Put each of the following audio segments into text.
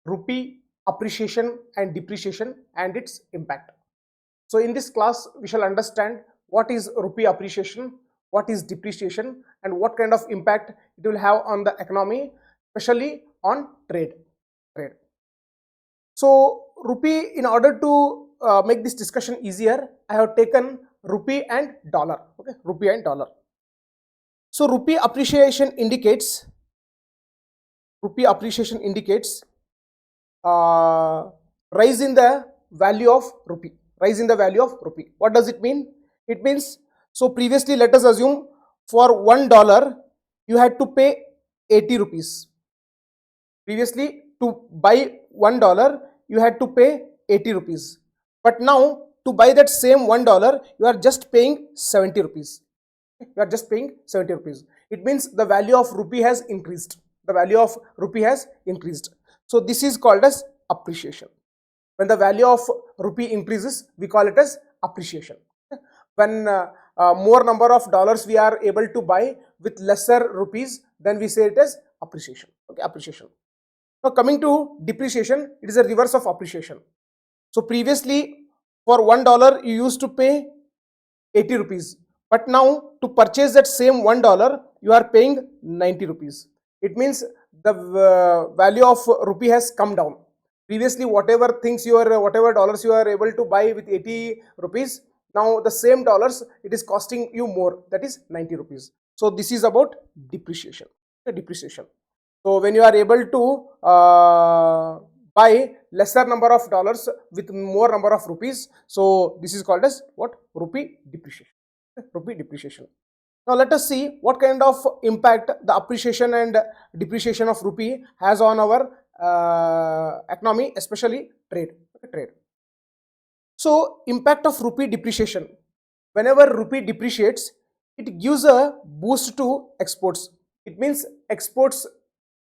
rupee appreciation and depreciation and its impact. So in this class we shall understand what is rupee appreciation, what is depreciation, and what kind of impact it will have on the economy, especially on trade. So rupee, in order to make this discussion easier, I have taken rupee and dollar. Okay, rupee and dollar. So rupee appreciation indicates rise in the value of rupee. Rise in the value of rupee. What does it mean? It means, so previously let us assume for $1 you had to pay 80 rupees. Previously, to buy $1 you had to pay 80 rupees. But now to buy that same $1 you are just paying 70 rupees. You are just paying 70 rupees. It means the value of rupee has increased. The value of rupee has increased. So this is called as appreciation. When the value of rupee increases, we call it as appreciation. When more number of dollars we are able to buy with lesser rupees, then we say it as appreciation. Okay, appreciation. Now coming to depreciation, it is a reverse of appreciation. So previously for $1 you used to pay 80 rupees. But now to purchase that same $1 you are paying 90 rupees. It means the value of rupee has come down. Previously whatever dollars you are able to buy with 80 rupees, now the same dollars it is costing you more, that is 90 rupees. So this is about depreciation. Depreciation. So when you are able to buy lesser number of dollars with more number of rupees, so this is called as what? Rupee depreciation. Rupee depreciation. Now let us see what kind of impact the appreciation and depreciation of rupee has on our economy, especially trade. So impact of rupee depreciation. Whenever rupee depreciates, it gives a boost to exports. It means exports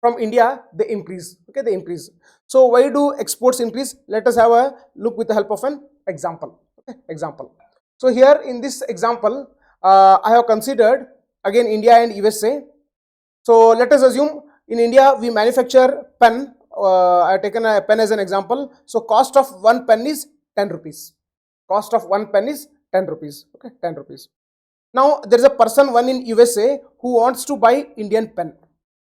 from India, they increase. Okay, they increase. So why do exports increase? Let us have a look with the help of an example. Okay, example. So here in this example, I have considered again India and USA. So let us assume in India we manufacture pen. I have taken a pen as an example. So cost of one pen is 10 rupees. Cost of one pen is 10 rupees. Okay, 10 rupees. Now there is a person one in USA who wants to buy Indian pen.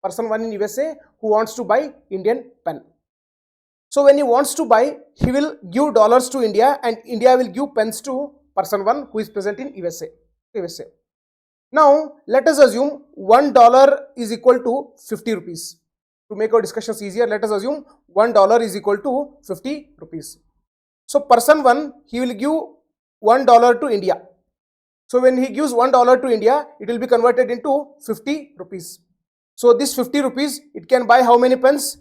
Person one in USA who wants to buy Indian pen. So when he wants to buy, he will give dollars to India and India will give pens to person one who is present in USA. Now let us assume $1 is equal to 50 rupees. To make our discussions easier, let us assume $1 is equal to 50 rupees. So person one, he will give $1 to India. So when he gives $1 to India, it will be converted into 50 rupees. So this 50 rupees, it can buy how many pens?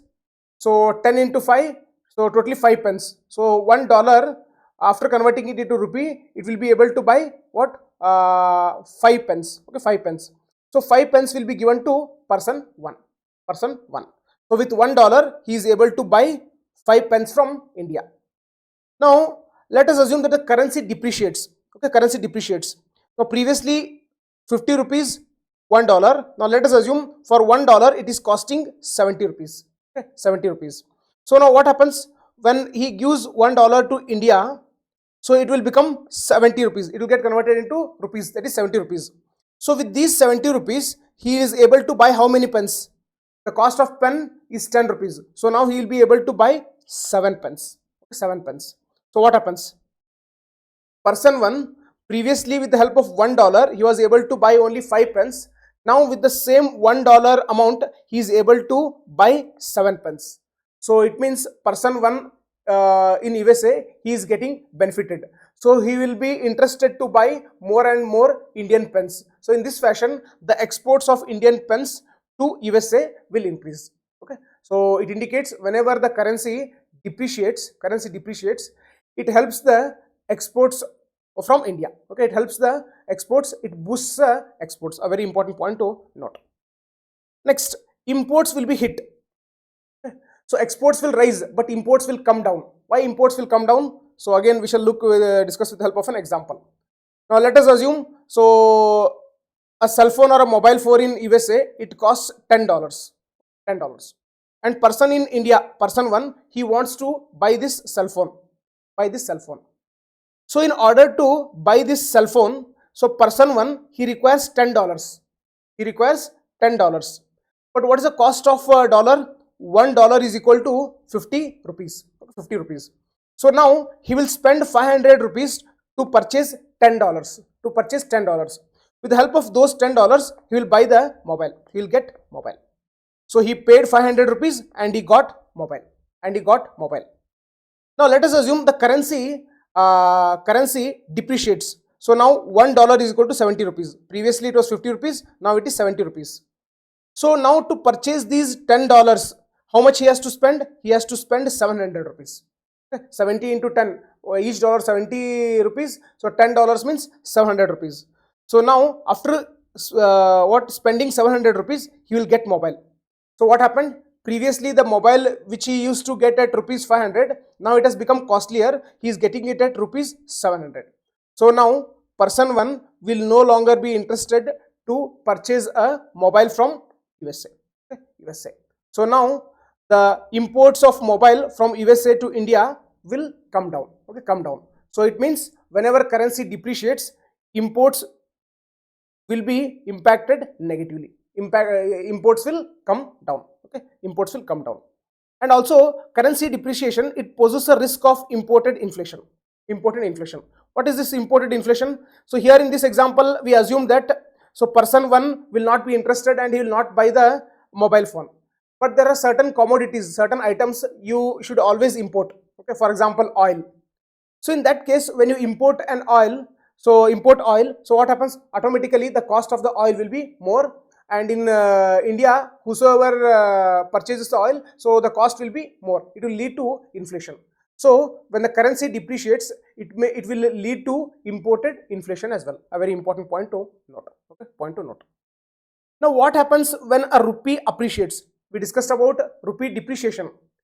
So 10 into 5, so totally 5 pens. So $1, after converting it into rupee, it will be able to buy what? 5 pens. Okay, 5 pens. So 5 pens will be given to person 1. Person 1. So with $1, he is able to buy 5 pens from India. Now let us assume that the currency depreciates. Okay, currency depreciates. Now previously 50 rupees, $1. Now let us assume for $1 it is costing 70 rupees. Okay, 70 rupees. So now what happens when he gives $1 to India? So it will become 70 rupees. It will get converted into rupees, that is 70 rupees. So with these 70 rupees, he is able to buy how many pens? The cost of pen is 10 rupees. So now he will be able to buy 7 pens. 7 pens. So what happens? Person 1, previously with the help of $1, he was able to buy only 5 pens. Now with the same $1 amount, he is able to buy 7 pens. So it means person 1 in USA, he is getting benefited. So he will be interested to buy more and more Indian pens. So in this fashion, the exports of Indian pens to USA will increase. Okay. So it indicates whenever the currency depreciates, it helps the exports from India. Okay, it helps the exports, it boosts the exports. A very important point to note. Next, imports will be hit. Okay. So exports will rise, but imports will come down. Why imports will come down? So again, we shall discuss with the help of an example. Now let us assume, so a cell phone or a mobile phone in USA, it costs $10. and person in India, person 1, he wants to buy this cell phone. So in order to buy this cell phone, so person 1, he requires $10. But what is the cost of dollar? $1 is equal to 50 rupees. 50 rupees. So now he will spend 500 rupees to purchase $10. With the help of those $10, he will buy the mobile. He will get mobile. So he paid 500 rupees and he got mobile. Now let us assume the currency depreciates. So now $1 is equal to 70 rupees. Previously it was 50 rupees. Now it is 70 rupees. So now to purchase these $10, how much he has to spend? He has to spend 700 rupees. 70 into 10, each dollar 70 rupees. So $10 means 700 rupees. So now after spending 700 rupees, he will get mobile. So what happened? Previously the mobile which he used to get at rupees 500, now it has become costlier. He is getting it at rupees 700. So now person 1 will no longer be interested to purchase a mobile from USA. So now the imports of mobile from USA to India will come down. So it means whenever currency depreciates, imports will be impacted negatively. Imports will come down. And also currency depreciation, it poses a risk of imported inflation. What is this imported inflation? So here in this example, we assume that so person 1 will not be interested and he will not buy the mobile phone. But there are certain commodities, certain items you should always import. For example, oil. So in that case, when you import oil, so what happens? Automatically the cost of the oil will be more, and in India, whosoever purchases the oil, so the cost will be more. It will lead to inflation. So when the currency depreciates, it will lead to imported inflation as well. A very important point to note. Now what happens when a rupee appreciates? We discussed about rupee depreciation.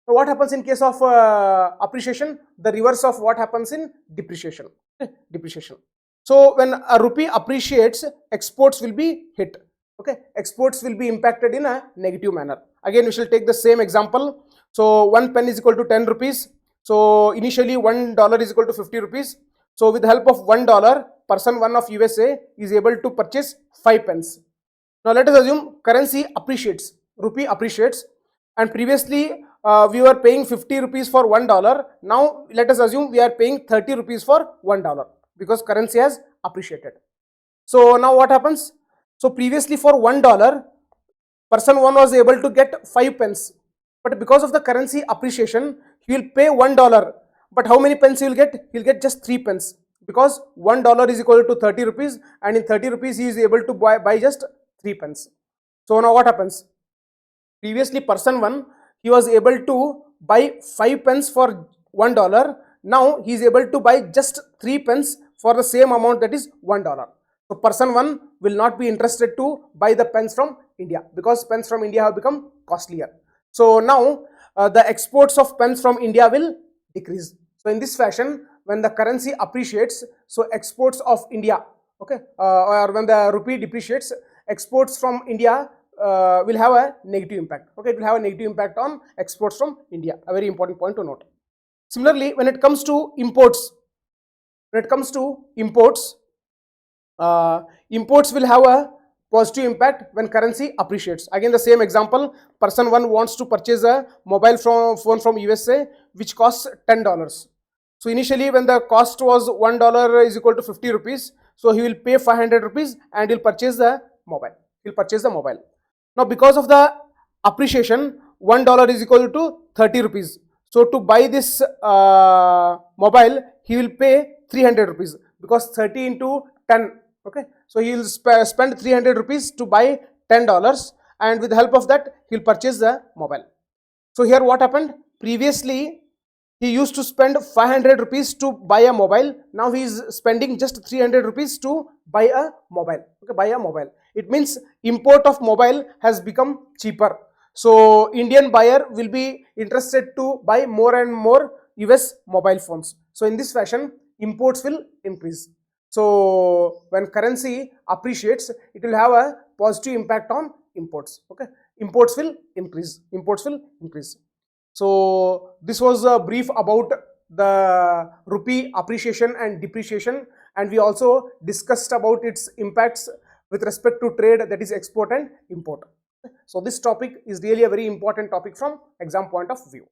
So what happens in case of appreciation? The reverse of what happens in depreciation. So when a rupee appreciates, exports will be hit. Exports will be impacted in a negative manner. Again, we shall take the same example. So 1 pen is equal to 10 rupees. So initially $1 is equal to 50 rupees. So with the help of $1, person 1 of USA is able to purchase 5 pens. Now let us assume currency appreciates, rupee appreciates, and previously we were paying 50 rupees for $1. Now let us assume we are paying 30 rupees for $1 because currency has appreciated. So now what happens? So previously for $1, person 1 was able to get 5 pence. But because of the currency appreciation, he will pay $1. But how many pence he will get? He will get just 3 pence. Because $1 is equal to 30 rupees, and in 30 rupees he is able to buy just 3 pence. So now what happens? Previously person 1, he was able to buy 5 pence for $1. Now he is able to buy just 3 pence for the same amount, that is $1. So person 1 will not be interested to buy the pens from India because pens from India have become costlier. So now the exports of pens from India will decrease. So in this fashion, when the currency appreciates, so exports of India, or when the rupee depreciates, exports from India will have a negative impact. It will have a negative impact on exports from India. A very important point to note. Similarly, when it comes to imports, imports will have a positive impact when currency appreciates. Again, the same example, person 1 wants to purchase a mobile phone from USA which costs $10. So initially when the cost was $1 is equal to 50 rupees, so he will pay 500 rupees and he will purchase the mobile. Now because of the appreciation, $1 is equal to 30 rupees. So to buy this mobile, he will pay 300 rupees because 30 into 10. So he will spend 300 rupees to buy $10, and with the help of that he will purchase the mobile. So here what happened? Previously he used to spend 500 rupees to buy a mobile. Now he is spending just 300 rupees to buy a mobile. It means import of mobile has become cheaper. So Indian buyer will be interested to buy more and more US mobile phones. So in this fashion, imports will increase. So when currency appreciates, it will have a positive impact on imports. imports will increase. Imports will increase. So this was a brief about the rupee appreciation and depreciation, and we also discussed about its impacts with respect to trade, that is export and import. So this topic is really a very important topic from exam point of view.